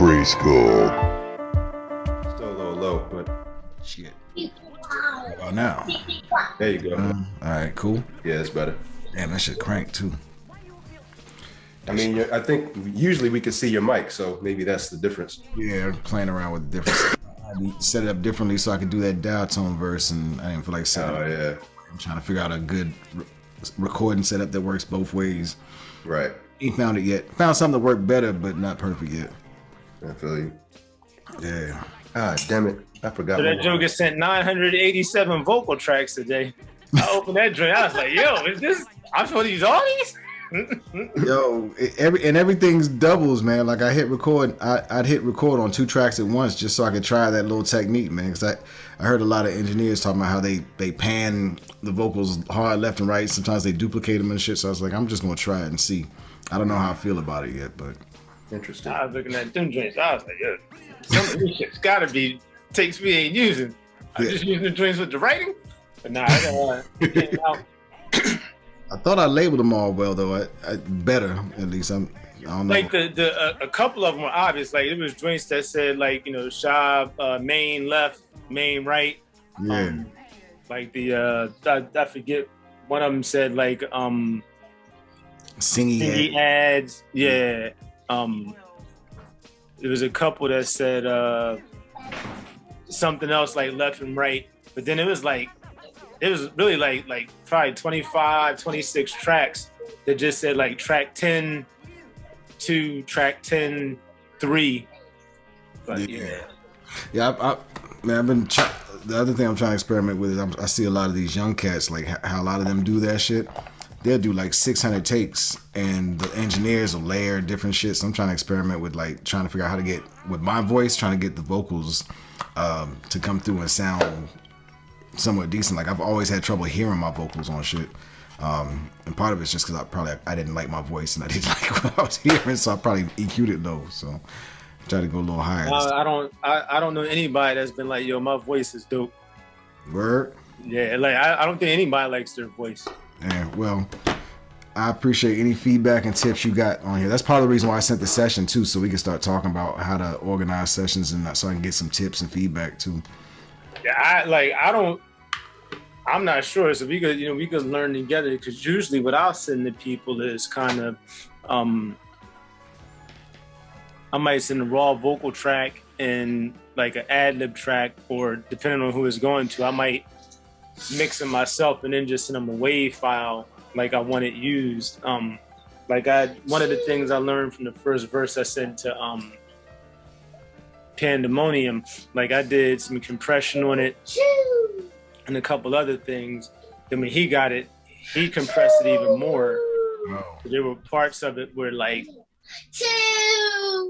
GRYSKLL. Still a little low, but shit. Oh, now. There you go. All right, cool. Yeah, it's better. Damn, that shit crank too. I mean, I think usually we can see your mic, so maybe that's the difference. Yeah, playing around with the difference. I set it up differently so I could do that dial tone verse, and I didn't feel like setting it. Yeah. I'm trying to figure out a good recording setup that works both ways. Right. Ain't found it yet. Found something to work better, but not perfect yet. I feel you. Yeah. Ah, damn it. I forgot. So that Joker sent 987 vocal tracks today. I opened that joint. I was like, yo, is this? I'm supposed to use all these? Yo, everything's doubles, man. Like I hit record, I'd hit record on 2 tracks at once just so I could try that little technique, man. Because I heard a lot of engineers talking about how they pan the vocals hard left and right. Sometimes they duplicate them and shit. So I was like, I'm just gonna try it and see. I don't know how I feel about it yet, but interesting. I was looking at them joints. I was like, yo, some of this shit's gotta be takes we ain't using. I'm just using the joints with the writing. But nah, I got out. I thought I labeled them all well though. I better at least. I don't know. Like a couple of them were obvious. Like it was joints that said like shop main left, main right. Yeah. Like the I forget one of them said like Singy ads. Yeah. There was a couple that said something else like left and right, but then it was really like probably 25, 26 tracks that just said like track 10 to track 10 3. But yeah. Man, I've been the other thing I'm trying to experiment with is I see a lot of these young cats, like how a lot of them do that shit. They'll do like 600 takes and the engineers will layer different shit. So I'm trying to experiment with like trying to figure out how to get with my voice, trying to get the vocals to come through and sound somewhat decent. Like I've always had trouble hearing my vocals on shit. And part of it's just because I didn't like my voice and I didn't like what I was hearing, so I probably EQ'd it low. So I try to go a little higher. I don't know anybody that's been like, yo, my voice is dope. Word? Yeah, like I don't think anybody likes their voice. Yeah, well, I appreciate any feedback and tips you got on here. That's part of the reason why I sent the session too, so we can start talking about how to organize sessions and so I can get some tips and feedback too. Yeah, I'm not sure. So we could learn together, because usually what I'll send to people is kind of, I might send a raw vocal track and like an ad-lib track, or depending on who it's going to, I might mix them myself and then just send them a WAV file like I want it used. One of the things I learned from the first verse I sent to Pandemonium, like I did some compression on it and a couple other things. Then when he got it, he compressed it even more. Wow. There were parts of it where like,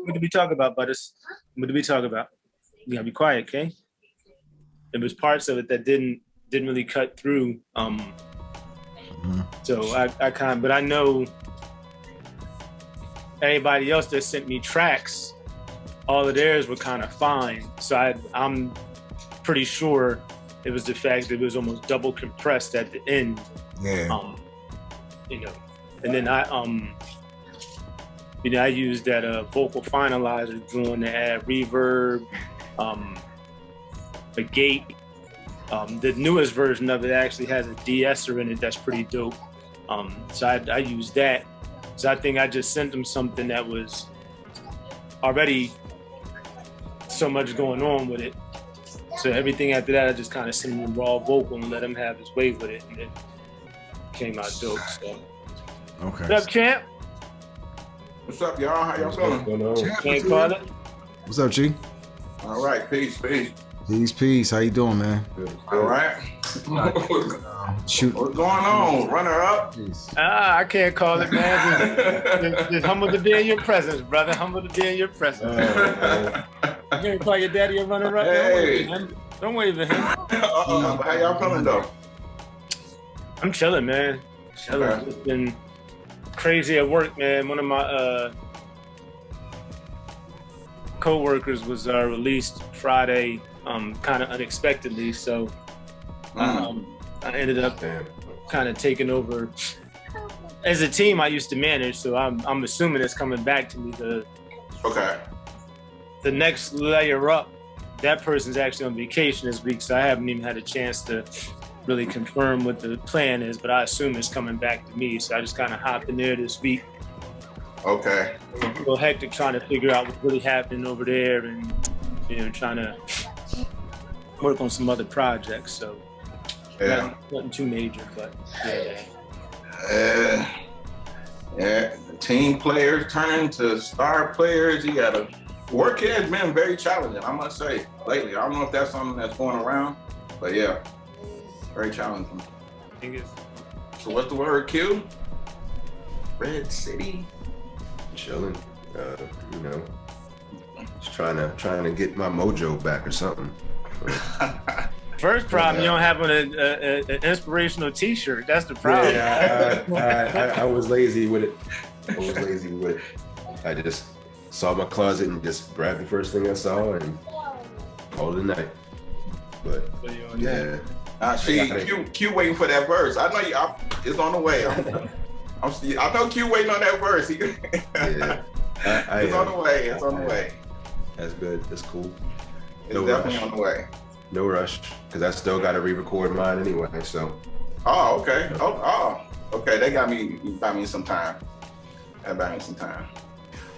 what did we talk about, Butters? What did we talk about? You gotta be quiet, okay? There was parts of it that didn't really cut through. So but I know anybody else that sent me tracks, all of theirs were kind of fine. So I'm pretty sure it was the fact that it was almost double compressed at the end. Yeah. And then I used that vocal finalizer joint to add reverb, a gate. The newest version of it actually has a de-esser in it that's pretty dope. So I used that. So I think I just sent him something that was already so much going on with it. So everything after that, I just kind of sent him raw vocal and let him have his way with it, and it came out dope. So. Okay. What's up, champ? What's up, y'all? How y'all feeling? Can't call it. What's up, G? All right, peace. Peace. How you doing, man? All right. Shoot. What's going on? Runner up? I can't call it, man. Just humble to be in your presence, brother. Humble to be in your presence. You gonna call your daddy a runner up? Hey. Don't wave at him. How y'all feeling though? I'm chilling, man. Chilling. Okay. It's been crazy at work, man. One of my co-workers was released Friday, kind of unexpectedly. So I ended up kind of taking over. As a team, I used to manage, so I'm assuming it's coming back to me. Okay. the next layer up, that person's actually on vacation this week, so I haven't even had a chance to really confirm what the plan is, but I assume it's coming back to me. So I just kind of hopped in there this week. Okay. A little hectic trying to figure out what's really happening over there, and trying to work on some other projects. So nothing too major, but yeah. Team players turning to star players. You gotta work here has been very challenging, I must say, lately. I don't know if that's something that's going around, but yeah, very challenging. So what's the word, Q? Red City. Chilling, just trying to get my mojo back or something. First problem, you don't have an inspirational T-shirt. That's the problem. Yeah, I was lazy with it. I just saw my closet and just grabbed the first thing I saw and called it a night. But yeah. Q waiting for that verse. I know it's on the way. I know Q waiting on that verse. Yeah. It's on the way. It's on the way. That's good. That's cool. It's definitely on the way. No rush, because I still got to re-record mine anyway. So. Oh, okay. Okay. They got me some time. That got me some time.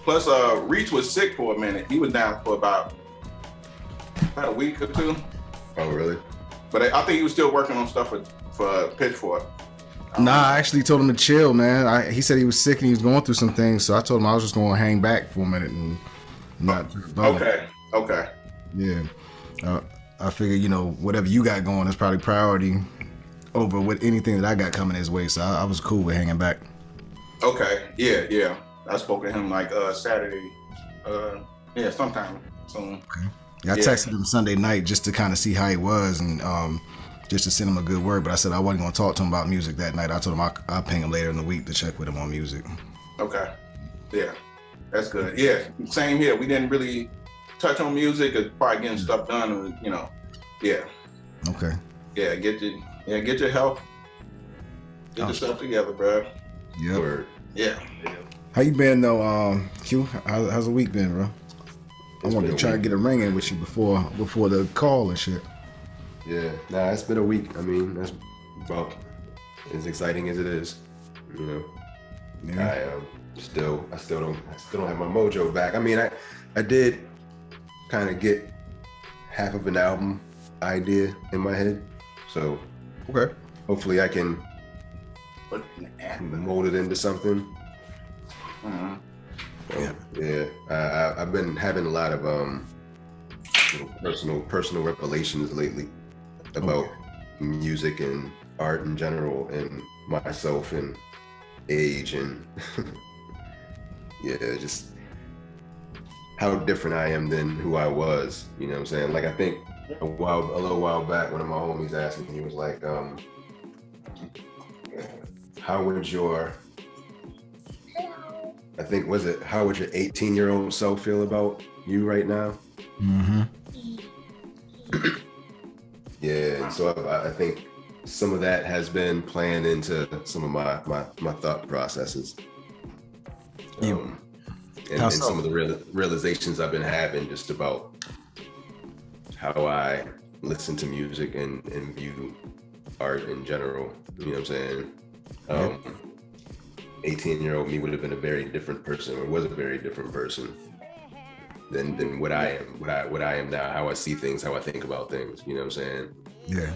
Plus, Reach was sick for a minute. He was down for about a week or two. Oh, really? But I think he was still working on stuff for Pitchfork. Nah, I actually told him to chill, man. He said he was sick and he was going through some things, so I told him I was just going to hang back for a minute and not. Okay. Yeah. I figure, whatever you got going is probably priority over with anything that I got coming his way. So I was cool with hanging back. Okay. Yeah. I spoke to him like Saturday. Sometime soon. Okay. Yeah, I texted him Sunday night just to kind of see how he was and just to send him a good word. But I said I wasn't going to talk to him about music that night. I told him I'll ping him later in the week to check with him on music. Okay. Yeah. That's good. Yeah. Same here. We didn't really touch on music. It's probably getting stuff done. Yeah. Okay. Yeah. Get your health. Get yourself together, bro. Yeah. Word. Yeah. How you been though, Q? How's the week been, bro? I wanted to try to get a ring in with you before the call and shit. Yeah, it's been a week. I mean, that's about as exciting as it is. Yeah. I still don't have my mojo back. I mean, I did kind of get half of an album idea in my head, so okay. Hopefully I can mold it into something. Mm-hmm. Yeah, I've been having a lot of personal revelations lately about music and art in general, and myself and age, and just how different I am than who I was. You know what I'm saying? Like I think a little while back, one of my homies asked me, he was like, how would your 18-year-old self feel about you right now? Mm-hmm. Yeah, and so I think some of that has been playing into some of my thought processes. And some of the realizations I've been having just about how I listen to music and view art in general. You know what I'm saying? 18-year-old me would have been a very different person, or was a very different person than what I am now, how I see things, how I think about things, you know what I'm saying? Yeah.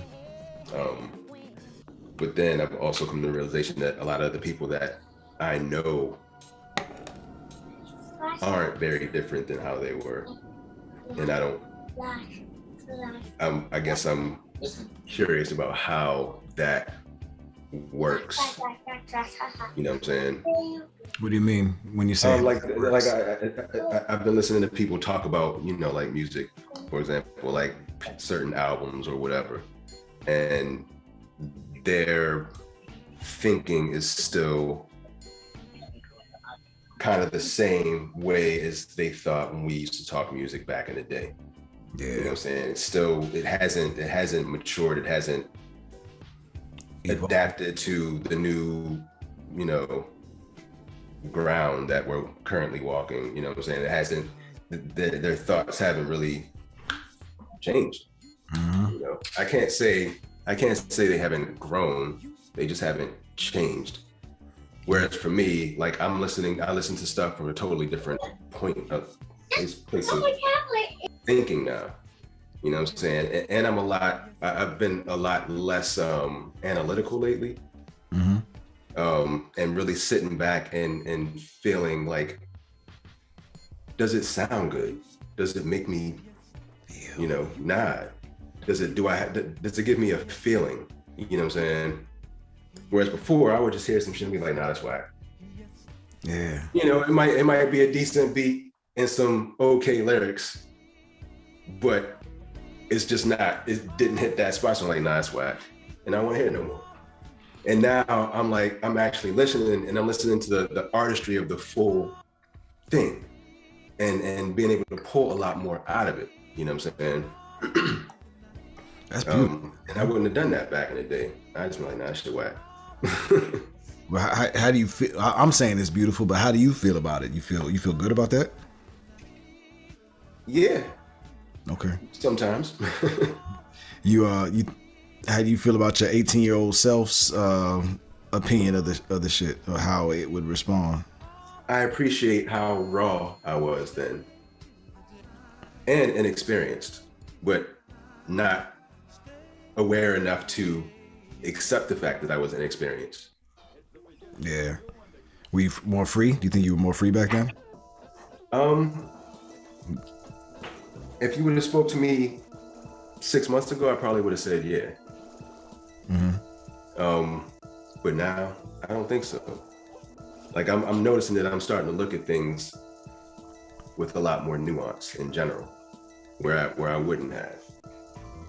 But then I've also come to the realization that a lot of the people that I know aren't very different than how they were. And I guess I'm curious about how that works. You know what I'm saying? What do you mean when you say I've been listening to people talk about, like music, for example, like certain albums or whatever, and their thinking is still kind of the same way as they thought when we used to talk music back in the day. Yeah. You know what I'm saying? It hasn't matured, it hasn't adapted to the new, ground that we're currently walking. You know what I'm saying? their thoughts haven't really changed. Mm-hmm. You know, I can't say they haven't grown. They just haven't changed. Whereas for me, like I listen to stuff from a totally different place of thinking now. You know what I'm saying? And I've been a lot less analytical lately. Mm-hmm. And really sitting back and feeling like, does it sound good? Does it make me, you know, nod? Does it give me a feeling? You know what I'm saying? Whereas before I would just hear some shit and be like, nah, that's whack. Yeah. You know, it might be a decent beat and some okay lyrics, but it's just not, it didn't hit that spot. So I'm like, nah, that's whack. And I don't want to hear it no more. And now I'm actually listening, and I'm listening to the artistry of the full thing and being able to pull a lot more out of it. You know what I'm saying? That's beautiful. And I wouldn't have done that back in the day. I just like, nah, that shit whack. Well, how do you feel? I'm saying it's beautiful, but how do you feel about it? You feel good about that? Yeah. Okay. Sometimes. You how do you feel about your 18-year-old self's opinion of the shit, or how it would respond? I appreciate how raw I was then, and inexperienced, but not aware enough to accept the fact that I was inexperienced. Yeah. Were you more free? Do you think you were more free back then? If you would have spoke to me 6 months ago, I probably would have said yeah. Mm-hmm. But now I don't think so. Like I'm noticing that I'm starting to look at things with a lot more nuance in general, where I wouldn't have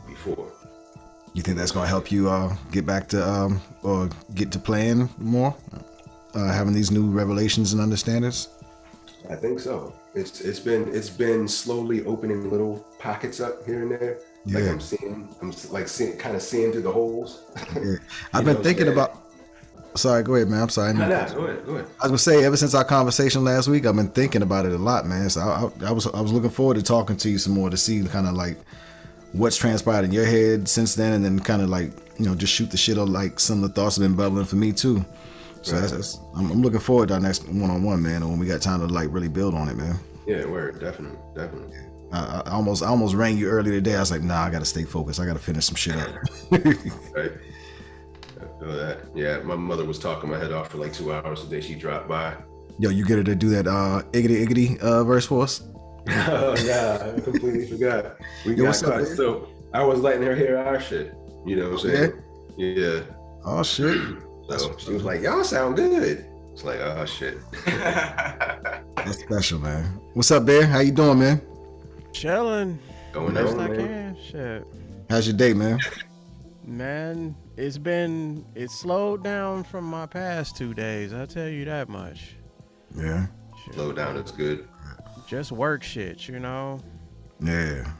before. You think that's gonna help you get back to or get to playing more, having these new revelations and understandings? I think so. It's been slowly opening little pockets up here and there. Yeah. Like I'm seeing through the holes. Yeah. I've been thinking about. Sorry, go ahead, man. I'm sorry. Go ahead. I was gonna say, ever since our conversation last week, I've been thinking about it a lot, man. So I was looking forward to talking to you some more to see kind of like what's transpired in your head since then, and then kind of like, you know, just shoot the shit on like some of the thoughts have been bubbling for me too. So right. I'm looking forward to our next one-on-one, man, and when we got time to like really build on it, man. Yeah, word, definitely. I almost rang you earlier today. I was like, nah, I gotta stay focused. I gotta finish some shit up. Right. I feel that. Yeah, my mother was talking my head off for like 2 hours the day she dropped by. Yo, you get her to do that iggity verse for us? Oh yeah, I completely forgot. We got caught. So I was letting her hear our shit. You know what I'm saying? Yeah. Oh shit. So she was like, y'all sound good. It's like, oh shit. That's special, man. What's up, Bear? How you doing, man? Chilling. Going Best on, I man. can. Shit. How's your day, man? Man, it's slowed down from my past 2 days. I'll tell you that much. Yeah. Shit. Slow down, it's good. Just work shit, you know? Yeah.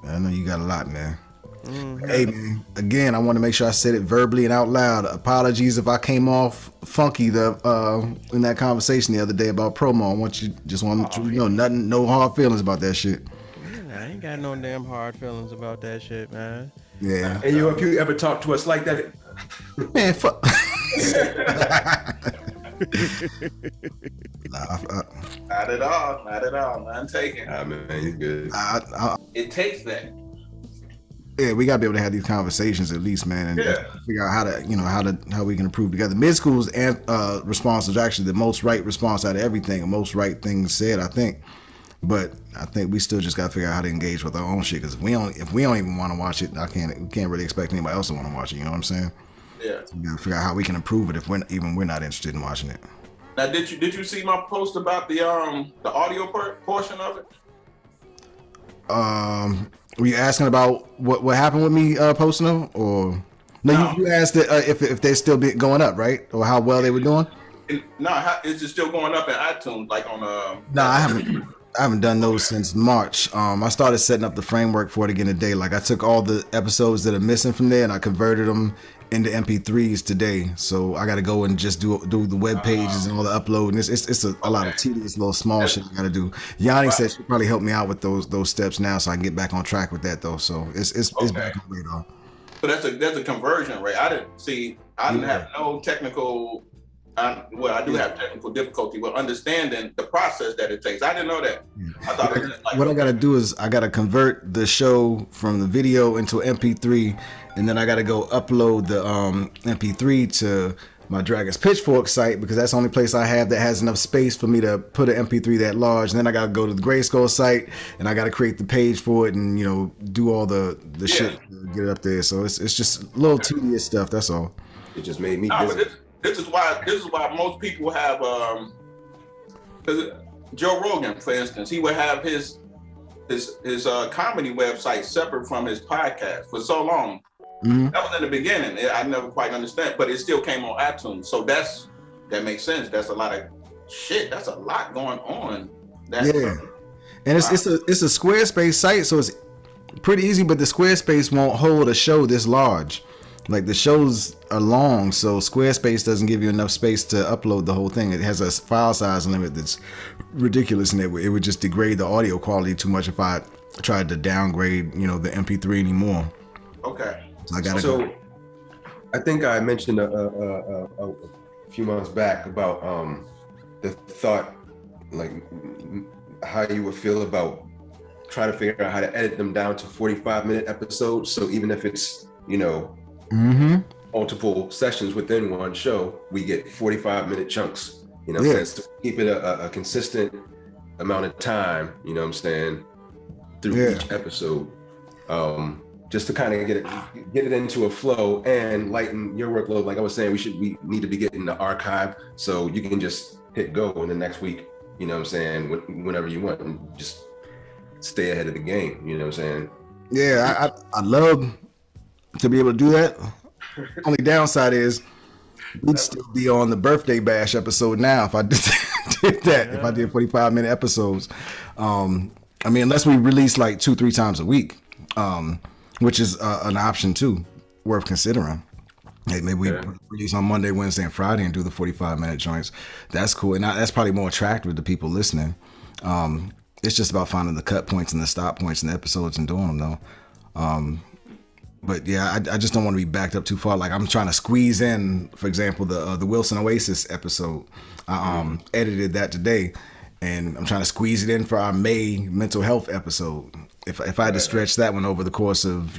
I know you got a lot, man. Mhm. Hey, man. Again, I want to make sure I said it verbally and out loud. Apologies if I came off funky in that conversation the other day about promo. I want you know, nothing, no hard feelings about that shit. I ain't got no damn hard feelings about that shit, man. Yeah. And if you ever talk to us like that, Man, fuck. Not at all. None taken. ah man, you good. It takes that. Yeah, we gotta be able to have these conversations at least, man, and figure out how we can improve together. Mid school's response was actually the most right response out of everything, and most right things said, I think. But I think we still just gotta figure out how to engage with our own shit. Because if we don't even want to watch it, we can't really expect anybody else to want to watch it. You know what I'm saying? Yeah. So we gotta figure out how we can improve it if we're not interested in watching it. Now, did you see my post about the audio portion of it? Were you asking about what happened with me posting them, or no? You asked if they're still going up, right, or how well they were doing? Is it still going up in iTunes, like on No, I haven't done those since March. I started setting up the framework for it again today. Like I took all the episodes that are missing from there and I converted them into MP3s today, so I got to go and just do the web pages and all the upload, and it's a lot of tedious little small shit I got to do. Yanni said she'll probably help me out with those steps now, so I can get back on track with that though. So it's back on the radar. But there's a conversion rate. I didn't have no technical. I do have technical difficulty with understanding the process that it takes. I didn't know that. I thought it was just like, what I got to do is I got to convert the show from the video into an MP3, and then I got to go upload the MP3 to my Dragon's Pitchfork site, because that's the only place I have that has enough space for me to put an MP3 that large. And then I got to go to the GRYSKLL site, and I got to create the page for it, and do all the shit to get it up there. So it's just little tedious stuff. That's all. It just made me busy. This is why most people have Joe Rogan, for instance, he would have his comedy website separate from his podcast for so long. Mm-hmm. That was in the beginning. I never quite understand, but it still came on iTunes. So that makes sense. That's a lot of shit. That's a lot going on. And it's a Squarespace site, so it's pretty easy. But the Squarespace won't hold a show this large. Like, the shows are long, so Squarespace doesn't give you enough space to upload the whole thing. It has a file size limit that's ridiculous, and it would just degrade the audio quality too much if I tried to downgrade, the MP3 anymore. Okay. So I think I mentioned a few months back about the thought, like, how you would feel about trying to figure out how to edit them down to 45-minute episodes. So even if it's, multiple sessions within one show, we get 45-minute chunks, to keep it a consistent amount of time, through each episode, just to kind of get it into a flow and lighten your workload. Like I was saying, we need to be getting the archive, so you can just hit go in the next week, whenever you want, and just stay ahead of the game, Yeah, I love to be able to do that. Only downside is we'd still be on the birthday bash episode now if I did that. If I did 45-minute episodes, unless we release like 2-3 times a week, which is an option too, worth considering. Hey, maybe we release on Monday, Wednesday, and Friday and do the 45-minute joints. That's cool, and that's probably more attractive to people listening. It's just about finding the cut points and the stop points in the episodes and doing them though. But yeah, I just don't want to be backed up too far. Like, I'm trying to squeeze in, for example, the Wilson Oasis episode. I edited that today, and I'm trying to squeeze it in for our May mental health episode. If I had to stretch that one over the course of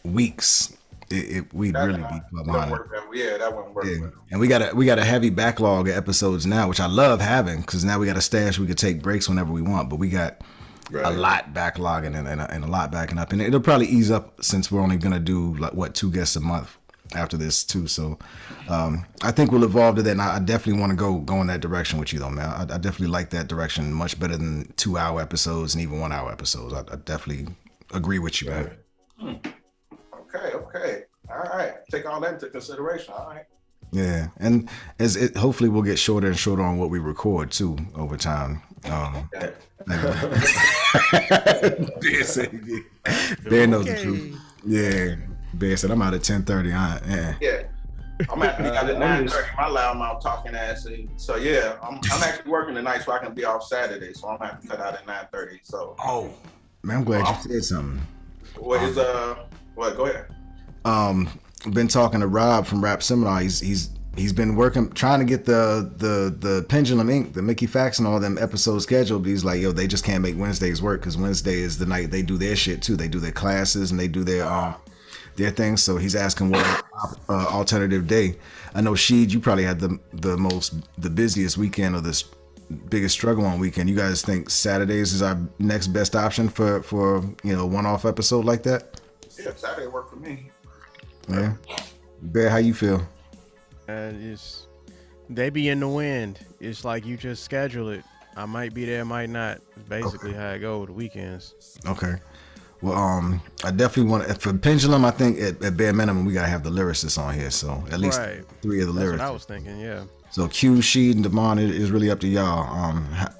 weeks, we'd really be behind it. That wouldn't work. Yeah. And we got a heavy backlog of episodes now, which I love having, because now we got a stash. We could take breaks whenever we want, but we got a lot backlogging and a lot backing up, and it'll probably ease up since we're only gonna do 2 guests a month after this too. So I think we'll evolve to that, and I definitely want to go in that direction with you though, man. I definitely like that direction much better than 2-hour episodes and even 1-hour episodes. I definitely agree with you, man. Okay. All right. Take all that into consideration. All right. Yeah, and hopefully we'll get shorter and shorter on what we record too over time. Bear knows the truth. Yeah, Bear said I'm out at 10:30. Yeah, I'm actually out at 9:30. My loudmouth talking ass. So yeah, I'm actually working tonight, so I can be off Saturday. So I'm gonna have to cut out at 9:30. So man, I'm glad you said something. What is what? Go ahead. Been talking to Rob from Rap Seminar. He's been working, trying to get the Pendulum Inc., the Mickey Fax and all them episodes scheduled. But he's like, yo, they just can't make Wednesdays work, because Wednesday is the night they do their shit too. They do their classes and they do their things. So he's asking what alternative day. I know Sheed, you probably had the busiest weekend or the biggest struggle on weekend. You guys think Saturdays is our next best option for one-off episode like that? Yeah, Saturday work for me. Yeah. Bear, how you feel? They be in the wind. It's like you just schedule it. I might be there, might not. It's basically how I go with the weekends. Okay. Well, I definitely want for Pendulum. I think at bare minimum we gotta have the lyricists on here. So at least 3 of the lyrics. That's what I was thinking. Yeah. So Q, Sheed, and Devon, it is really up to y'all.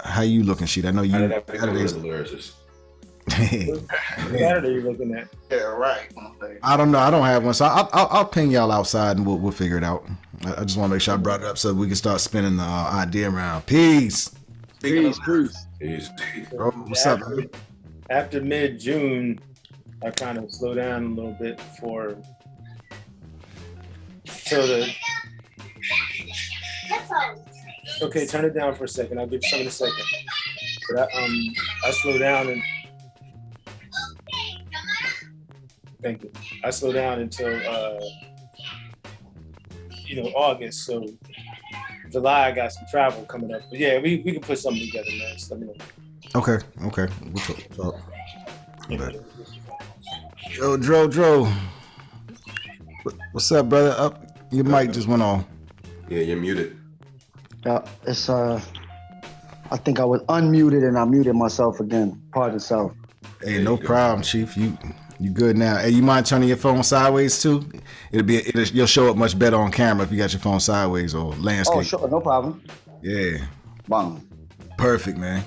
How you looking, Sheed? I know you. I have to go with the lyricists. Saturday you looking at? Yeah, right. I don't know. I don't have one, so I'll ping y'all outside and we'll figure it out. I just want to make sure I brought it up so we can start spinning the idea around. Peace. Peace. Bro, what's up, man? After mid-June, I kind of slow down a little bit till the. Okay, turn it down for a second. I'll give you some in a second. But I slow down and. Thank you. I slow down until August. So July I got some travel coming up. But yeah, we can put something together, man. Just let me know. Okay. We'll talk. Yo, Dro. What's up, brother? Up, your mic just went on. Yeah, you're muted. It's I think I was unmuted and I muted myself again. Pardon self. Hey, no problem, Chief. You good now? Hey, you mind turning your phone sideways too? You'll show up much better on camera if you got your phone sideways or landscape. Oh, sure, no problem. Yeah. Bang. Perfect, man.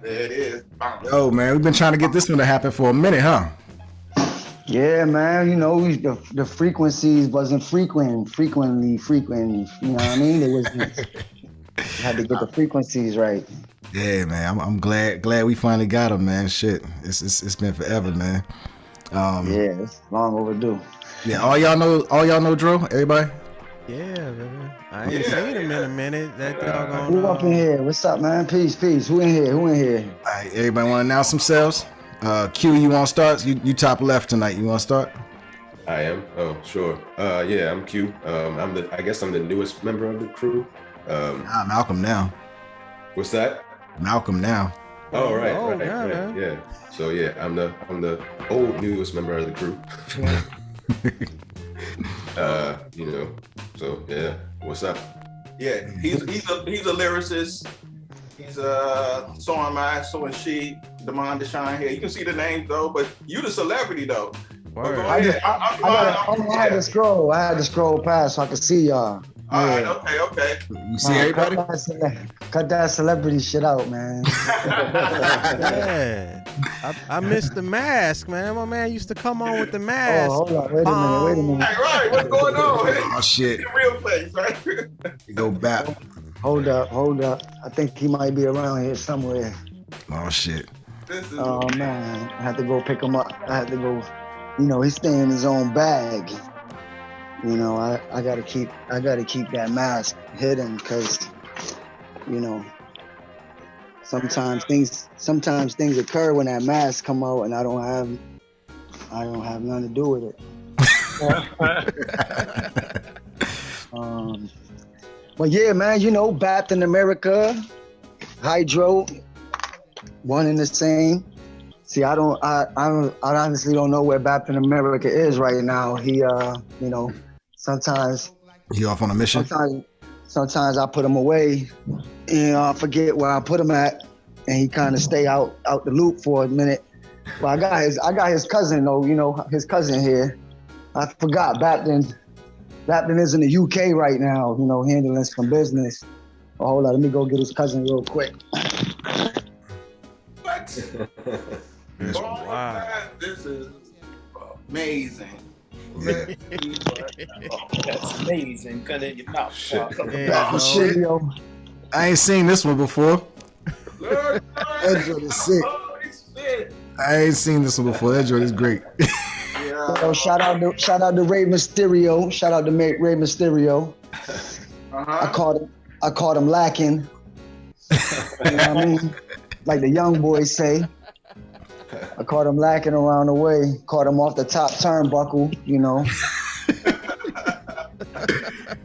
There it is. Yo, man, we've been trying to get this one to happen for a minute, huh? Yeah, man. The frequencies wasn't frequently. You know what I mean? It wasn't. Had to get the frequencies right. Yeah, man. I'm glad we finally got them, man. Shit, it's been forever, man. Yeah, it's long overdue. Yeah, all y'all know Dro, everybody. Yeah, man. I ain't seen him in a minute. That doggone. Who up in here? What's up, man? Peace. Who in here? All right, everybody want to announce themselves? Q, you want to start? You top left tonight. You want to start? I am. Oh, sure. Yeah, I'm Q. I guess I'm the newest member of the crew. Malcolm now. What's that? Malcolm now. Oh, right. Yeah. So yeah, I'm the old newest member of the crew. So yeah, what's up? Yeah, he's a lyricist. He's so am I, so is she, Demond Deshaun here. You can see the names though, but you the celebrity though. Word. I had to scroll. I had to scroll past so I could see y'all. All right, okay. You see everybody? Cut that celebrity shit out, man. Yeah. I missed the mask, man. My man used to come on with the mask. Oh, hold on. Wait a minute. Hey, right, what's going on? Oh shit. The real face, right? You go back. Hold up. I think he might be around here somewhere. Oh shit. Oh man, I had to go pick him up. I had to go. He's staying in his own bag. I gotta keep that mask hidden because, sometimes things occur when that mask come out and I don't have nothing to do with it. But yeah, man, Baptain America, Hydro, one and the same. See, I honestly don't know where Baptain America is right now. He, sometimes he off on a mission. Sometimes I put him away, and I forget where I put him at, and he kind of stay out the loop for a minute. But I got his cousin though. His cousin here. I forgot Baptain is in the UK right now. Handling some business. Oh, hold on, let me go get his cousin real quick. What? Wow. This is amazing. Yeah. That's amazing. Cut in your mouth. Yeah, shit. I ain't seen this one before. That joint is sick. I ain't seen this one before. That joint is great. So shout out to Rey Mysterio. Shout out to Rey Mysterio. I caught him lacking. You know what I mean? Like the young boys say. I caught him lacking around the way. Caught him off the top turnbuckle,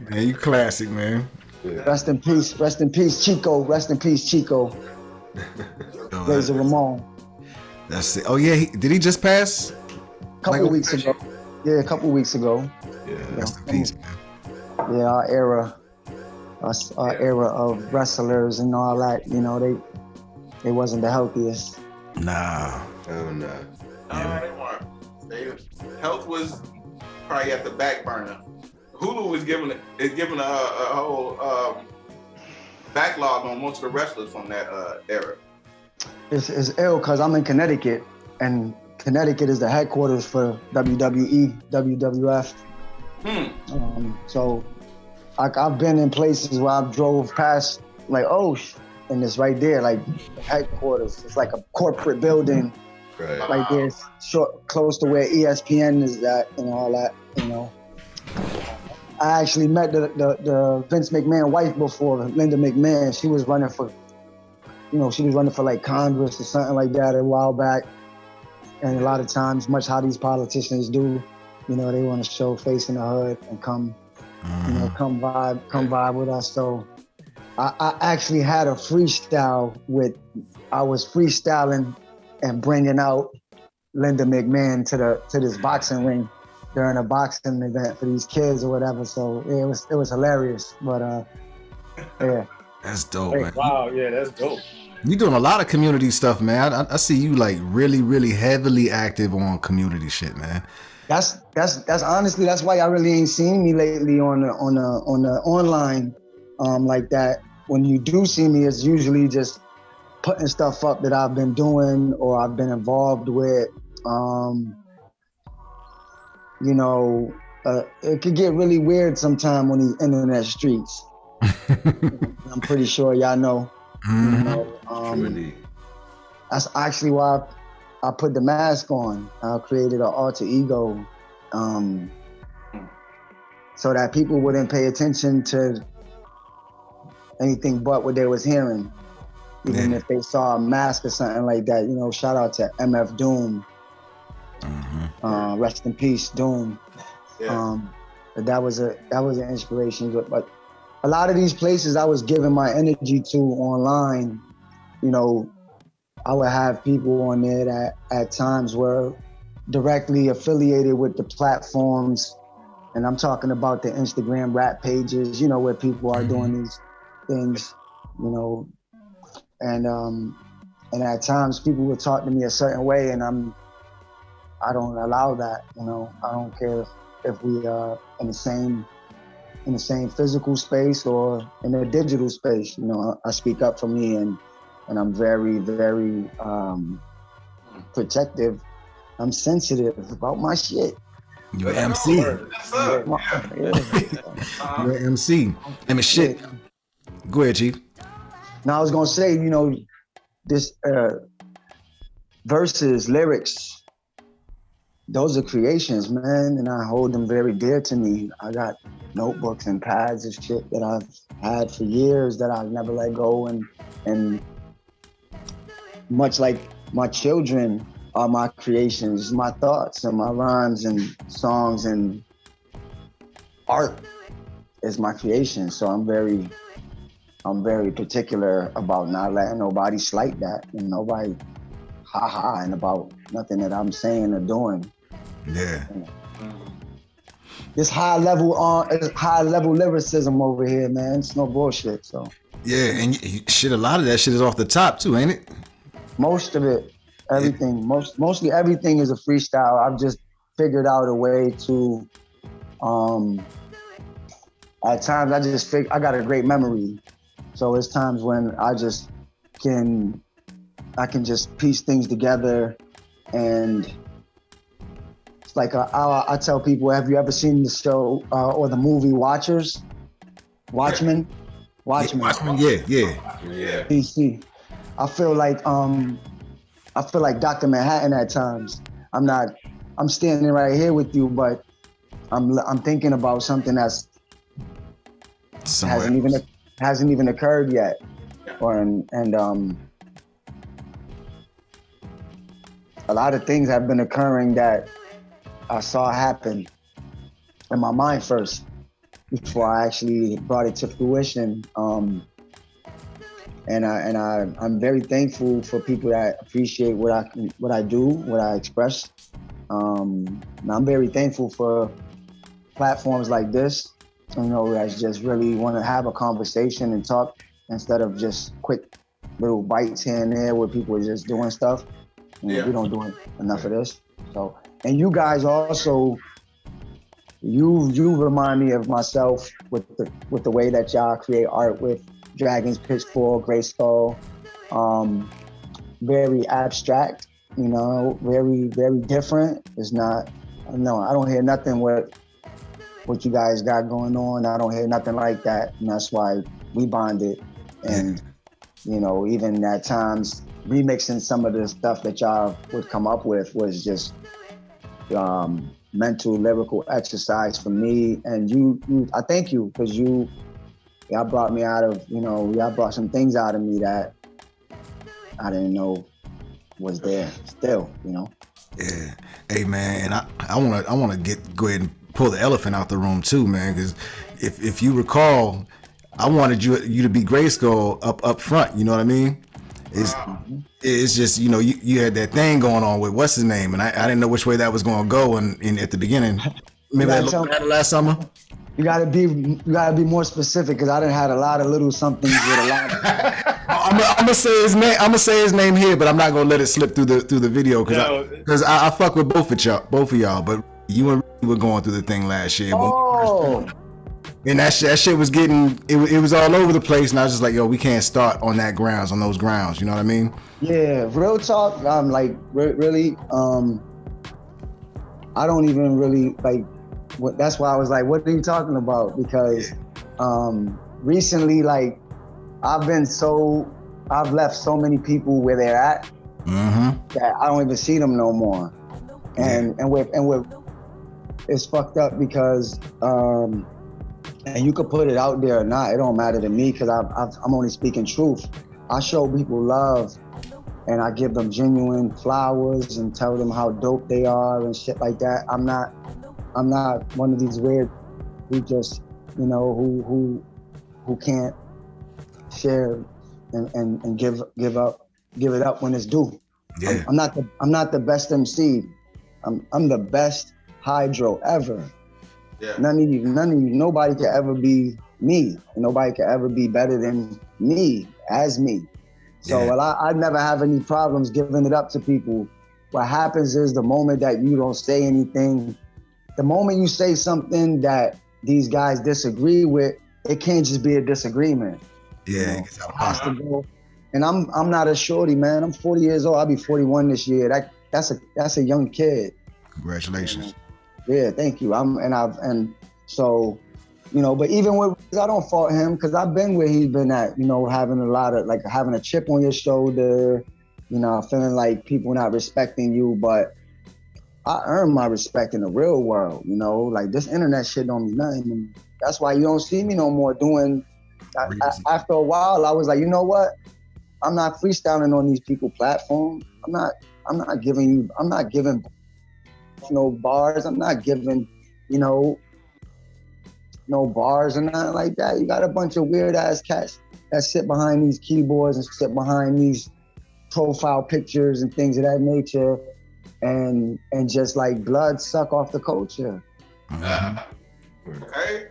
Man, you classic, man. Yeah. Rest in peace, Chico. Rest in peace, Chico. Razor Ramon. That's it. Oh yeah, did he just pass? A couple weeks ago. Yeah, a couple weeks ago. Yeah. Rest in peace, man. Yeah, our era of wrestlers and all that, they wasn't the healthiest. Nah. Oh no. They weren't. Health was probably at the back burner. Hulu was giving a whole backlog on most of the wrestlers from that era. it's ill because I'm in Connecticut, and Connecticut is the headquarters for WWE, WWF. So I've been in places where I've drove past, like, and it's right there, like the headquarters. It's like a corporate building, Right. like there's close to where ESPN is at and all that, you know. I actually met the Vince McMahon wife before, Linda McMahon. She was running for, like Congress or something like that a while back. And a lot of times, much how these politicians do, you know, they want to show face in the hood and come vibe with us. So I actually had a freestyle I was freestyling and bringing out Linda McMahon to this boxing ring during a boxing event for these kids or whatever. So yeah, it was hilarious. But yeah. That's dope, man. Wow, yeah, that's dope. You doing a lot of community stuff, man. I see you like really, really heavily active on community shit, man. That's honestly, that's why y'all really ain't seen me lately on the online like that. When you do see me, it's usually just putting stuff up that I've been doing or I've been involved with. You know, it could get really weird sometime on these internet streets. I'm pretty sure y'all know. Mm-hmm. You know, that's actually why I put the mask on. I created an alter ego so that people wouldn't pay attention to anything but what they was hearing. Even if they saw a mask or something like that, you know, shout out to MF Doom. Rest in peace, Doom. Yeah. But that was an inspiration. But a lot of these places I was giving my energy to online, you know, I would have people on there that at times were directly affiliated with the platforms. And I'm talking about the Instagram rap pages, you know, where people are doing these things, you know. And at times people would talk to me a certain way, and I don't allow that, you know. I don't care if we are in the same physical space or in a digital space. You know, I speak up for me, and I'm very, very protective. I'm sensitive about my shit. You're an MC. You're an MC. I mean, shit. Go ahead, Chief. Now, I was gonna say, you know, this verses, lyrics, those are creations, man, and I hold them very dear to me. I got notebooks and pads of shit that I've had for years that I've never let go, and much like my children are my creations, my thoughts and my rhymes and songs and art is my creation. So I'm very particular about not letting nobody slight that, and nobody and about nothing that I'm saying or doing. Yeah. This high level lyricism over here, man. It's no bullshit. So yeah, and shit, a lot of that shit is off the top too, ain't it? Most of it, everything, mostly everything is a freestyle. I've just figured out a way to, at times I got a great memory. So it's times when I can just piece things together, and it's like I tell people, have you ever seen the show or the movie Watchmen? Watchmen, yeah. DC. I feel like Dr. Manhattan at times. I'm standing right here with you, but I'm thinking about something that's hasn't even occurred yet, a lot of things have been occurring that I saw happen in my mind first before I actually brought it to fruition. And I'm very thankful for people that appreciate what I do, what I express. And I'm very thankful for platforms like this, you know, that just really want to have a conversation and talk instead of just quick little bites here and there where people are just doing stuff. You know, we don't do enough of this. So, and you guys also, you remind me of myself with the way that y'all create art with Dragons, Pitchfork, GRYSKLL. very abstract, you know, very, very different. It's not, no, I don't hear nothing what you guys got going on. I don't hear nothing like that. And that's why we bonded. And, you know, even at times remixing some of the stuff that y'all would come up with was just mental, lyrical exercise for me. And you I thank you, because y'all brought me out of, you know, y'all brought some things out of me that I didn't know was there still, you know? Yeah. Hey, man, and I want to go ahead and pull the elephant out the room too, man, because if you recall, I wanted you to be GRYSKLL up front, you know what I mean? It's just, you know, you had that thing going on with what's his name, and I didn't know which way that was going to go in at the beginning. Remember that last summer? You gotta be more specific, because I done had a lot of little somethings with a lot of I'm gonna say his name. I'm gonna say his name here, but I'm not gonna let it slip through the video, because I fuck with both of y'all. But you and were going through the thing last year. Oh. And that shit was getting, it was all over the place, and I was just like, yo, we can't start on those grounds, you know what I mean? Yeah, real talk, like, really, I don't even really, like, that's why I was like, what are you talking about? Because recently, like, I've left so many people where they're at that I don't even see them no more. And it's fucked up, because and you could put it out there or not, it don't matter to me, because I'm only speaking truth. I show people love, and I give them genuine flowers and tell them how dope they are and shit like that. I'm not one of these weird who just, you know, who can't share and give it up when it's due. Yeah. I'm not the best MC. I'm the best hydro ever. Yeah. Nobody can ever be me. Nobody can ever be better than me as me. So I never have any problems giving it up to people. What happens is, the moment that you don't say anything, the moment you say something that these guys disagree with, it can't just be a disagreement. Yeah, you know? It has to go. And I'm not a shorty, man. I'm 40 years old. I'll be 41 this year. That's a young kid. Congratulations. Yeah, thank you. And so, you know, but even with, I don't fault him, because I've been where he's been at, you know, having a chip on your shoulder, you know, feeling like people not respecting you. But I earn my respect in the real world, you know, like this internet shit don't mean nothing. And that's why you don't see me no more doing, after a while, I was like, you know what? I'm not freestyling on these people's platform. I'm not giving no bars. I'm not giving, you know, no bars or nothing like that. You got a bunch of weird ass cats that sit behind these keyboards and sit behind these profile pictures and things of that nature, and just like blood suck off the culture. Okay.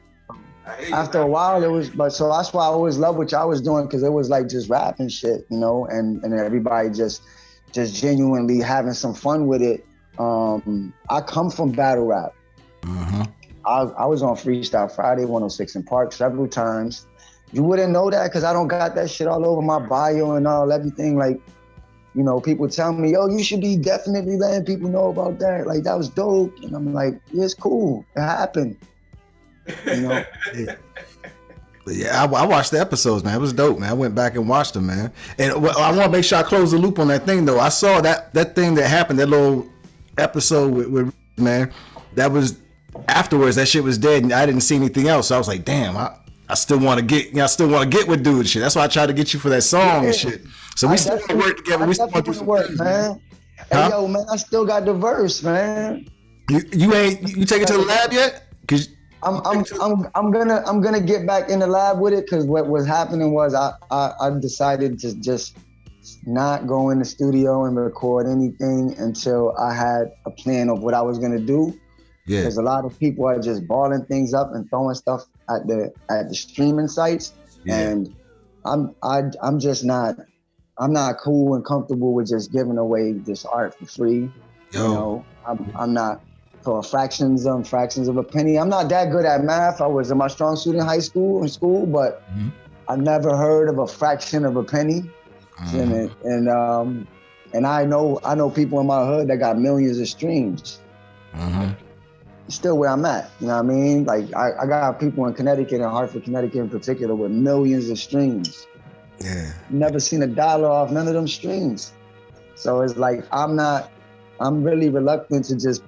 After a while, it was, but so that's why I always loved what y'all was doing, because it was like just rap and shit, you know, and everybody just genuinely having some fun with it. I come from battle rap. I was on Freestyle Friday 106 in Park several times. You wouldn't know that, because I don't got that shit all over my bio and everything. Like, you know, people tell me, yo, you should be definitely letting people know about that. Like, that was dope. And I'm like, yeah, it's cool. It happened. You know? But yeah, I watched the episodes, man. It was dope, man. I went back and watched them, man. And I want to make sure I close the loop on that thing, though. I saw that thing that happened, that little episode with man. That was afterwards. That shit was dead, and I didn't see anything else. So I was like, damn, I still want to get, you know, I still want to get with dude and shit. That's why I tried to get you for that song and shit. So we still want to work together. We still want to do some things, man. Hey, yo, man, I still got the verse, man. You take it to the lab yet? Cause I'm gonna get back in the lab with it, because what was happening was I decided to just not go in the studio and record anything until I had a plan of what I was gonna do. Yeah. Because a lot of people are just balling things up and throwing stuff at the streaming sites, and I'm not cool and comfortable with just giving away this art for free. Yo. You know, I'm not for fractions of a penny. I'm not that good at math. I was in my strong suit in school, but I never heard of a fraction of a penny. And And I know people in my hood that got millions of streams. Mm-hmm. Still where I'm at, you know what I mean? Like I got people in Connecticut and Hartford, Connecticut in particular, with millions of streams. Yeah. Never seen $1 off none of them streams. So it's like I'm really reluctant to just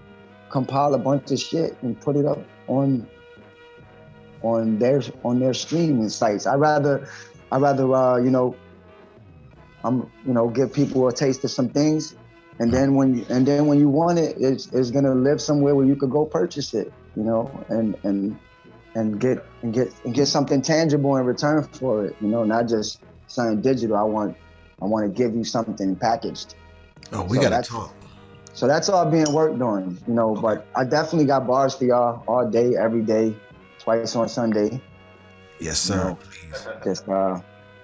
compile a bunch of shit and put it up on their streaming sites. I rather give people a taste of some things. And then when you want it, it's gonna live somewhere where you could go purchase it, you know, and get something tangible in return for it, you know, not just something digital. I want to give you something packaged. Oh, we gotta talk. So that's all being worked on, you know. Okay. But I definitely got bars for y'all all day, every day, twice on Sunday. Yes, sir. You know, just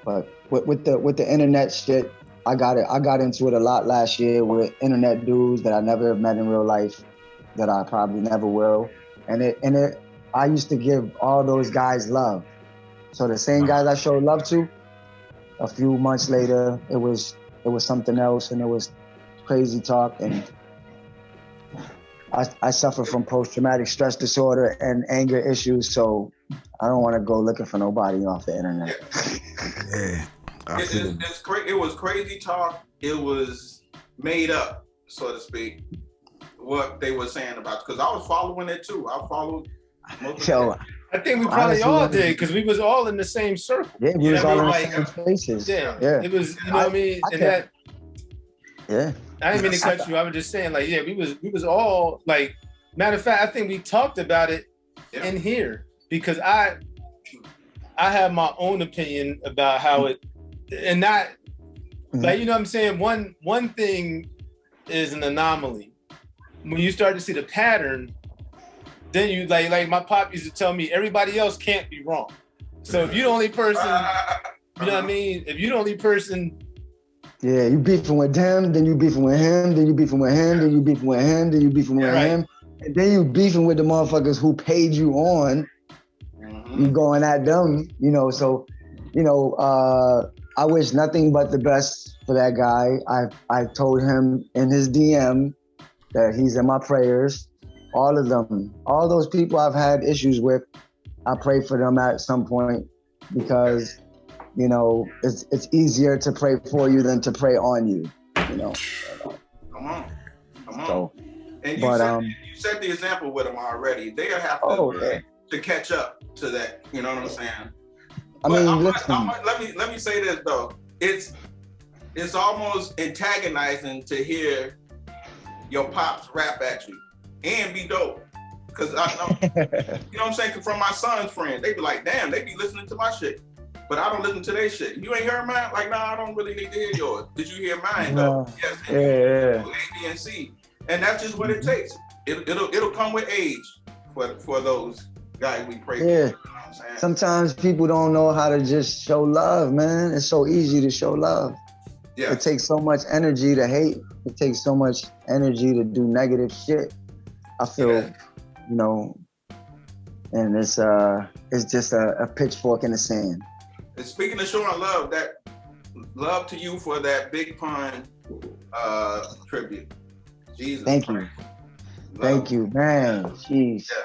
but with the internet shit. I got into it a lot last year with internet dudes that I never have met in real life, that I probably never will. And I used to give all those guys love. So the same guys I showed love to, a few months later, it was something else, and it was crazy talk. And I suffer from post-traumatic stress disorder and anger issues, so I don't want to go looking for nobody off the internet. Yeah. It's great. It was crazy talk. It was made up, so to speak, what they were saying about. Because I was following it too. I followed. I think we probably all did, because we was all in the same circle. Yeah, we was all in the same spaces. Yeah. It was. You know what I mean? Yeah. I didn't mean to cut you. I was just saying, like, yeah, we was all like. Matter of fact, I think we talked about it in here, because I have my own opinion about how it. And not like, you know what I'm saying? One thing is an anomaly. When you start to see the pattern, then you like my pop used to tell me, everybody else can't be wrong. So if you're the only person, you know what I mean? If you're the only person. Yeah, you beefing with them, then you beefing with him, then you beefing with him, then you beefing with him, then you beefing with him. And then you beefing with the motherfuckers who paid you on. You going at them, you know, so, you know, I wish nothing but the best for that guy. I told him in his DM that he's in my prayers. All of them, all those people I've had issues with, I pray for them at some point, because, you know, it's easier to pray for you than to pray on you, you know. Come on. So, and you set the example with them already. They'll have to catch up to that. You know what I'm saying? I mean, listen. Let me say this though. It's almost antagonizing to hear your pops rap at you and be dope. Cause I know, you know what I'm saying? From my son's friends, they be like, damn, they be listening to my shit, but I don't listen to their shit. You ain't heard mine? Like, nah, I don't really need to hear yours. Did you hear mine though? Yes. A, B, and C. And that's just what it takes. It'll come with age for those guys we pray for. You know what I'm saying? Sometimes people don't know how to just show love, man. It's so easy to show love. Yeah. It takes so much energy to hate. It takes so much energy to do negative shit. I feel, you know, and it's just a pitchfork in the sand. And speaking of showing love, that love to you for that Big Pun tribute. Jesus. Thank you. Thank you, man. Jeez. Yeah.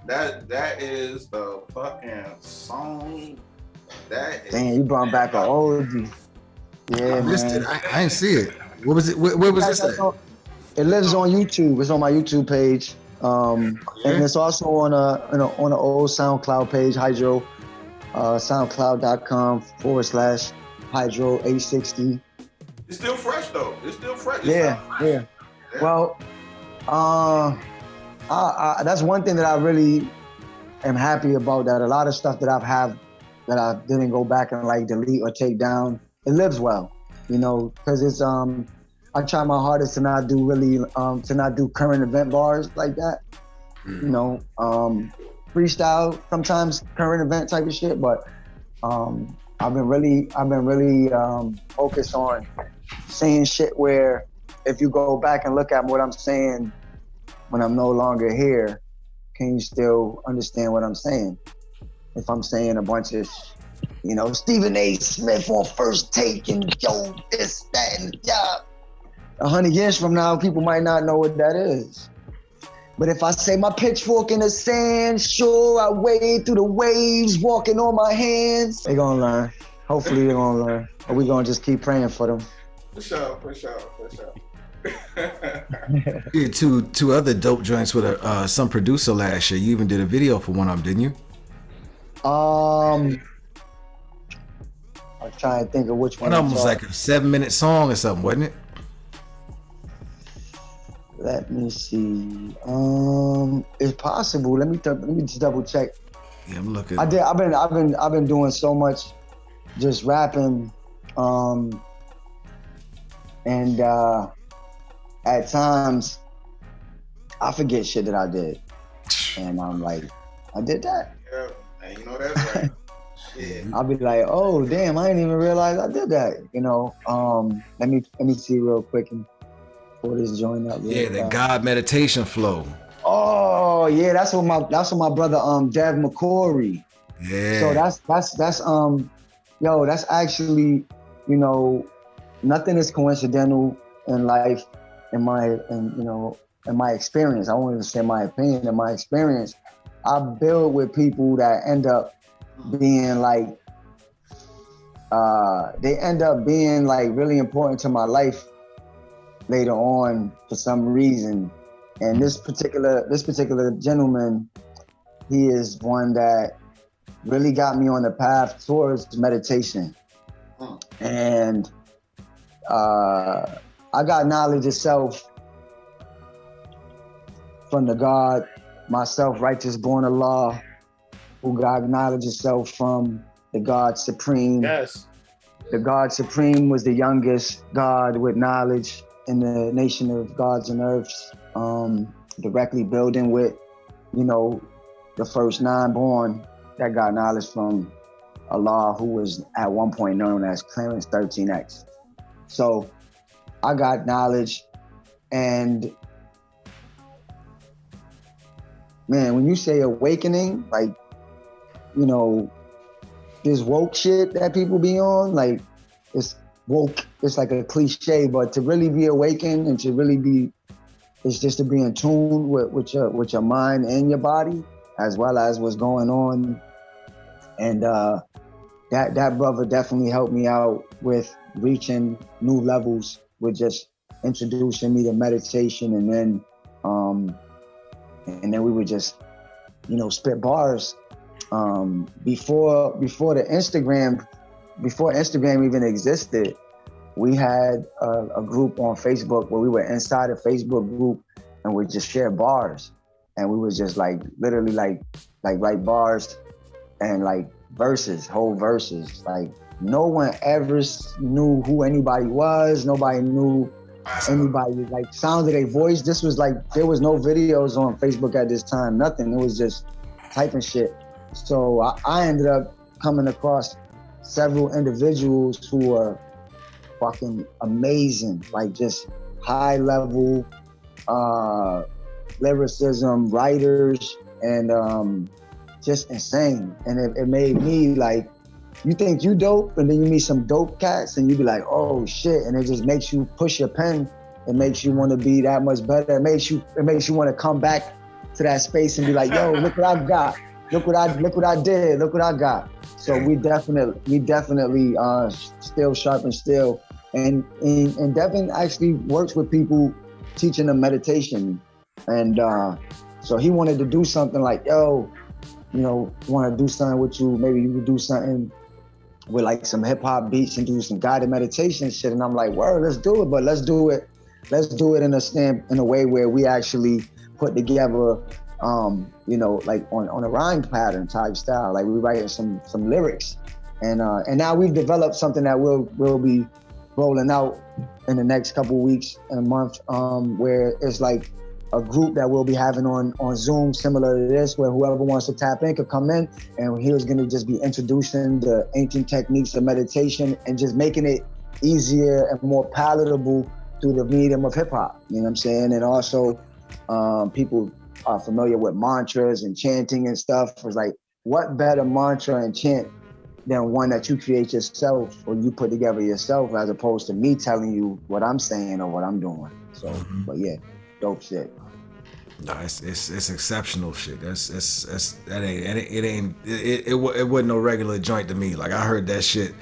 That is the fucking song. Damn, you brought back an oldie. Yeah, I missed it. I didn't see it. What was it? Where was this at? It lives on YouTube. It's on my YouTube page. And it's also on an old SoundCloud page, Hydro, soundcloud.com/Hydro860. It's still fresh though. It's still fresh. Yeah. Well, that's one thing that I really am happy about, that a lot of stuff that I've had that I didn't go back and like delete or take down, it lives well, you know, because it's I try my hardest to not do current event bars like that, you know, freestyle sometimes current event type of shit, but I've been really focused on saying shit where if you go back and look at what I'm saying when I'm no longer here, can you still understand what I'm saying? If I'm saying a bunch of, you know, Stephen A. Smith on First Take and yo, this, that, and yeah. 100 years from now, people might not know what that is. But if I say my pitchfork in the sand, sure, I wade through the waves, walking on my hands, they gonna learn. Hopefully they're gonna learn. Or we gonna just keep praying for them. For sure. You did two other dope joints with some producer last year. You even did a video for one of them, didn't you? I'm trying to think of which one. One of them was like a 7-minute song or something, wasn't it? Let me see. It's possible. Let me just double check. Yeah, I'm looking. I've been doing so much, just rapping, and at times I forget shit that I did, and I'm like, I did that. Yeah, and you know that's right. Shit. I'll be like, oh damn, I didn't even realize I did that. You know. Let me see real quick and pull this joint up. Yeah, the God meditation flow. Oh yeah, that's what my brother Dev McCorey. Yeah. So that's that's actually, you know, nothing is coincidental in life. In my experience, I won't even say my opinion. In my experience, I build with people that end up being like, really important to my life later on for some reason. And this particular gentleman, he is one that really got me on the path towards meditation. And I got knowledge of self from the God, myself, righteous, born of law, who got knowledge of self from the God Supreme. Yes. The God Supreme was the youngest God with knowledge in the nation of gods and earths, directly building with, you know, the first 9 born that got knowledge from Allah, who was at one point known as Clarence 13X. So I got knowledge, and man, when you say awakening, like, you know, this woke shit that people be on, like, it's woke, it's like a cliche, but to really be awakened and to really be, it's just to be in tune with your mind and your body, as well as what's going on. And that brother definitely helped me out with reaching new levels, with just introducing me to meditation, and then we would just, you know, spit bars. Before Instagram even existed, we had a group on Facebook where we were inside a Facebook group and we just share bars, and we was just like literally like write bars and like verses, whole verses. Like no one ever knew who anybody was. Nobody knew anybody, like, sound of their voice. This was like, there was no videos on Facebook at this time, nothing. It was just typing shit. So I ended up coming across several individuals who were fucking amazing, like just high level lyricism, writers, and just insane. And it made me like, you think you dope, and then you meet some dope cats, and you be like, oh shit, and it just makes you push your pen. It makes you want to be that much better. It makes you want to come back to that space and be like, yo, look what I got. Look what I did. Look what I got. So we definitely still sharp and still. And Devin actually works with people teaching them meditation. And so he wanted to do something like, yo, you know, want to do something with you. Maybe you could do something with like some hip hop beats and do some guided meditation shit. And I'm like, word, let's do it. But let's do it in a way where we actually put together, you know, like on a rhyme pattern type style. Like we write some lyrics. And now we've developed something that we'll be rolling out in the next couple weeks and a month, where it's like a group that we'll be having on Zoom, similar to this, where whoever wants to tap in could come in, and he was gonna just be introducing the ancient techniques of meditation and just making it easier and more palatable through the medium of hip hop, you know what I'm saying? And also, people are familiar with mantras and chanting and stuff. It's like, what better mantra and chant than one that you create yourself or you put together yourself, as opposed to me telling you what I'm saying or what I'm doing. So, but yeah, dope shit. No, it's exceptional shit. It wasn't no regular joint to me. Like I heard that shit,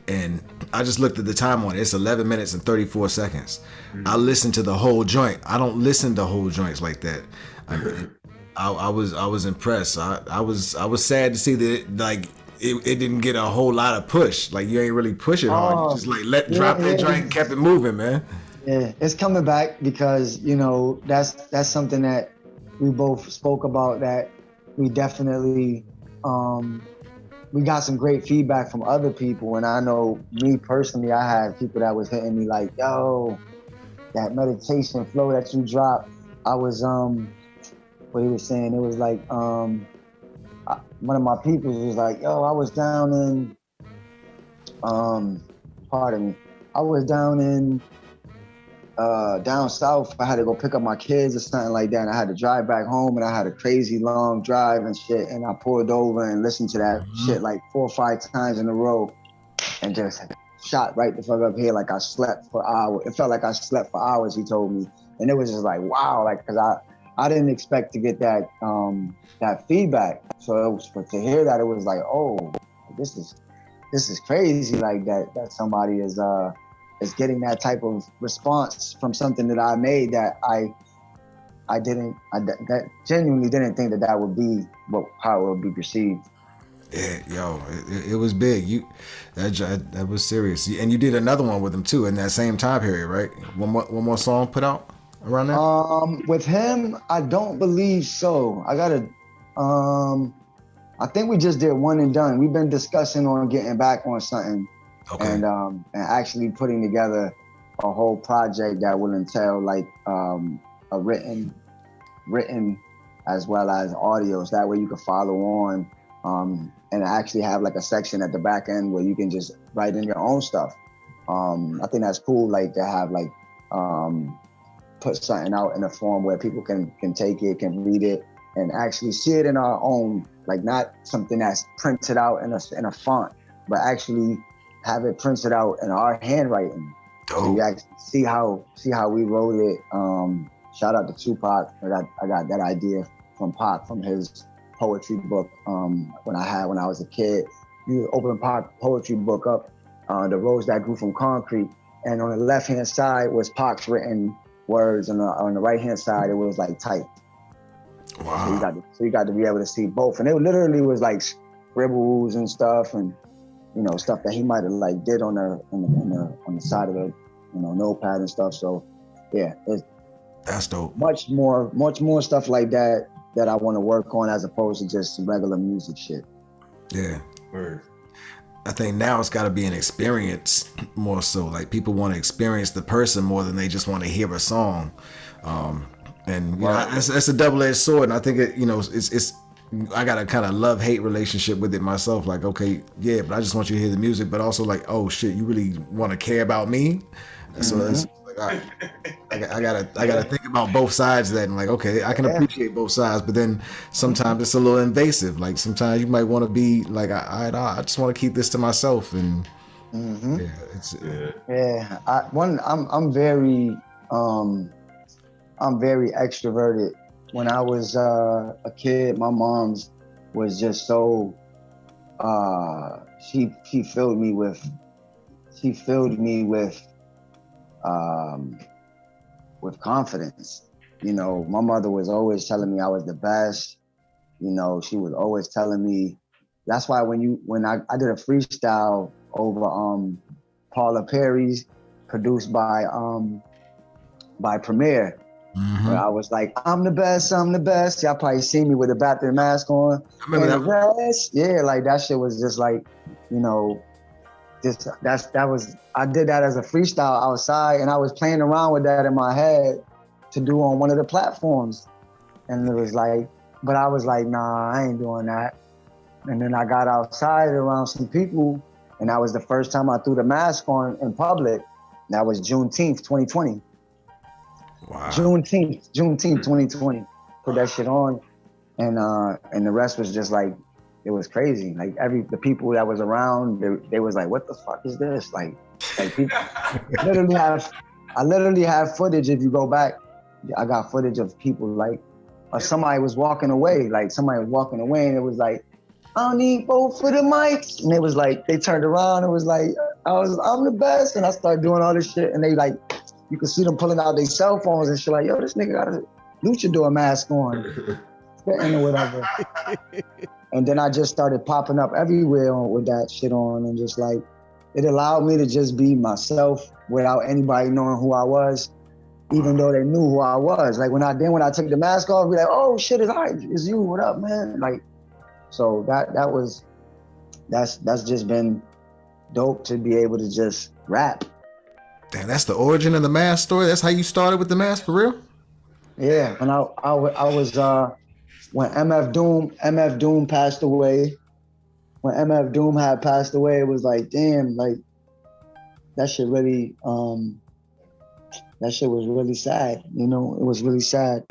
and I just looked at the time on it. It's 11 minutes and 34 seconds. I listened to the whole joint. I don't listen to whole joints like that. I was impressed. I was sad to see that like it didn't get a whole lot of push. Like you ain't really push it hard. You just like drop that joint and kept it moving, man. Yeah, it's coming back because, you know, that's something that we both spoke about, that we definitely we got some great feedback from other people. And I know me personally, I had people that was hitting me like, yo, that meditation flow that you dropped. I was what he was saying, it was like one of my people was like, yo, I was down in pardon me, I was down in down south. I had to go pick up my kids or something like that, and I had to drive back home, and I had a crazy long drive and shit, and I pulled over and listened to that shit like 4 or 5 times in a row and just shot right the fuck up here like I slept for hours. It felt like I slept for hours, he told me. And it was just like, wow, like, cause I didn't expect to get that that feedback. So it was, but to hear that, it was like, oh, this is crazy, like that somebody is getting that type of response from something that I made that I genuinely didn't think that would be how it would be perceived. Yeah, yo, it was big. That was serious. And you did another one with him too in that same time period, right? One more song put out around there? With him, I don't believe so. I think we just did one and done. We've been discussing on getting back on something. Okay. And actually putting together a whole project that will entail like a written as well as audio, so that way you can follow on and actually have like a section at the back end where you can just write in your own stuff. I think that's cool, like to have like put something out in a form where people can take it, can read it, and actually see it in our own, like not something that's printed out in a font, but actually have it printed out in our handwriting. So you actually see how we wrote it. Shout out to Tupac. I got that idea from Pac, from his poetry book. When I was a kid, you open Pac poetry book up, The Rose That Grew from Concrete, and on the left hand side was Pac's written words, and on the right hand side it was like typed. Wow. So you got to be able to see both, and it literally was like scribbles and stuff, and you know, stuff that he might have like did on the side of the, you know, notepad and stuff. So yeah, that's dope. Much more stuff like that I want to work on, as opposed to just regular music shit. Yeah. Word. I think now it's got to be an experience more so. Like people want to experience the person more than they just want to hear a song. And you know, that's a double-edged sword. And I think it, you know, it's I got a kind of love-hate relationship with it myself. Like, okay, yeah, but I just want you to hear the music, but also like, oh shit, you really want to care about me? So that's like, I gotta think about both sides of that, and like, okay, I can appreciate both sides, but then sometimes it's a little invasive. Like sometimes you might want to be like, I just want to keep this to myself, and I'm very extroverted. When I was a kid, my mom's was just so she filled me with confidence. You know, my mother was always telling me I was the best. You know, she was always telling me. That's why when I did a freestyle over Paula Perry's, produced by Premiere. Where I was like, I'm the best. Y'all probably see me with a Baptin mask on. I remember that. Yeah, like that shit was just like, you know, I did that as a freestyle outside, and I was playing around with that in my head to do on one of the platforms. And it was like, but I was like, nah, I ain't doing that. And then I got outside around some people, and that was the first time I threw the mask on in public. That was Juneteenth, 2020. Wow. Juneteenth, 2020. Put that shit on, and the rest was just like it was crazy. Like the people that was around, they was like, what the fuck is this? Like people, I literally have footage. If you go back, I got footage of people like, somebody was walking away, and it was like, I don't need both for the mics. And it was like, they turned around and was like, I'm the best. And I started doing all this shit. And they like, you could see them pulling out their cell phones and shit like, yo, this nigga got a luchador mask on. Or whatever. And then I just started popping up everywhere with that shit on. And just like, it allowed me to just be myself without anybody knowing who I was, even though they knew who I was. Like when I took the mask off, be like, oh shit, it's you, what up, man? Like, so that's just been dope to be able to just rap. Damn, that's the origin of the mask story. That's how you started with the mask for real? Yeah, and I was when MF Doom passed away. When MF Doom had passed away, it was like, damn, like that shit really that shit was really sad. You know, it was really sad.